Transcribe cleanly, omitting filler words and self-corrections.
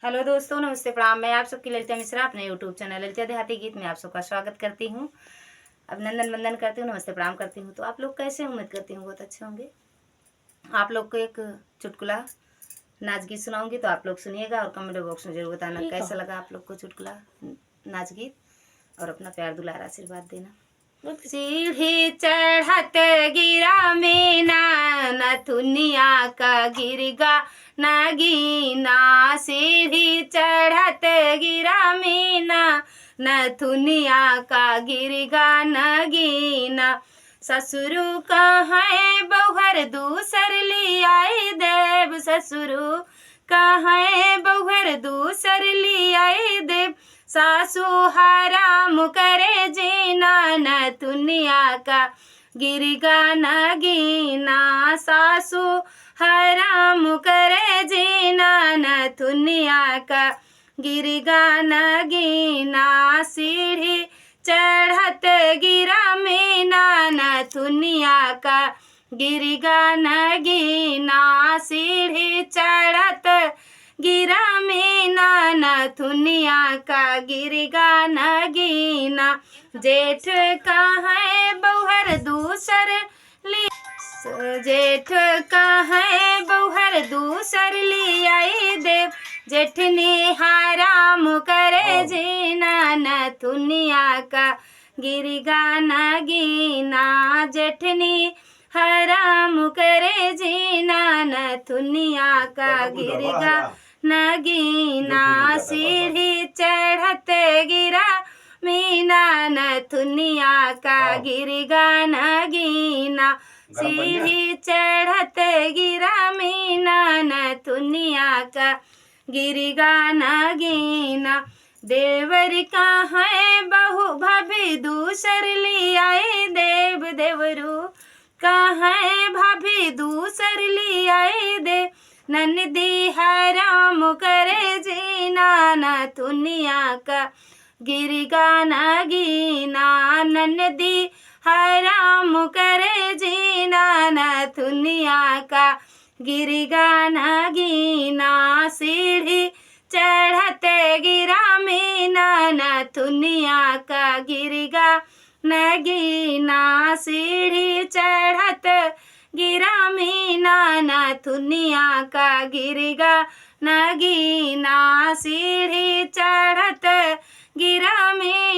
Hello दोस्तों, नमस्ते, प्रणाम। मैं आप सबकी ललिता मिश्रा अपने यूट्यूब चैनल ललिता देहाती गीत में आप सबका स्वागत करती हूँ। अभिनंदन वंदन करती हूँ, नमस्ते प्रणाम करती हूँ। तो आप लोग कैसे, उम्मीद करती हूँ बहुत अच्छे होंगे। आप लोग को एक चुटकुला नाच गीत सुनाऊंगी, तो आप लोग सुनिएगा और कमेंट बॉक्स में जरूर बताना कैसा लगा आप लोग को चुटकुला नाच गीत, और अपना प्यार दुलार आशीर्वाद देना। सीढ़ी चढ़त गिरा में नथुनिया का गिरगा नगीना। सीढ़ी चढ़त गिरा में नथुनिया का गिरगा नगीना। ससुरु कहाँ बहुहर दूसर लियाए देव। ससुरु कहाँ बहुहर दूसर लियाए देव। सासु हराम करे जीना नथुनिया का गिरगा नगीना। सासु हराम करे जीना नथुनिया का गिरगा नगीना। सीढ़ी चढ़त गिरा में नथुनिया का गिरगा नगीना। सीढ़ी चढ़त गिरा में नथुनिया का गिरगा नगीना। जेठ कहाँ बहुहर दूसर जेठ कहाँ बहुहर दूसर लियाई देव। जेठनी हराम करे जीना नथुनिया का गिरगा नगीना। जेठनी हराम करे जीना नथुनिया का गिरगा नगीना। सीढ़ी चढ़त गिरा मीना नथुनिया का गिरगा नगीना। सीढ़ी चढ़त गिरा मीना नथुनिया का गिरगा नगीना। देवर कहाँ बहु भाभी दूसर लियाए देव। देवरू कहाँ भाभी दूसर लियाए देव। ननदी हराम करे जीना नथुनिया का गिरगा नगीना। ननदी हराम करे जीना नथुनिया का गिरगा नगीना। सीढ़ी चढ़त गिरा में नथुनिया का गिरगा नगीना। सीढ़ी चढ़त गिरा में नथुनिया का गिरगा नगीना। सीढ़ी चढ़त गिरा में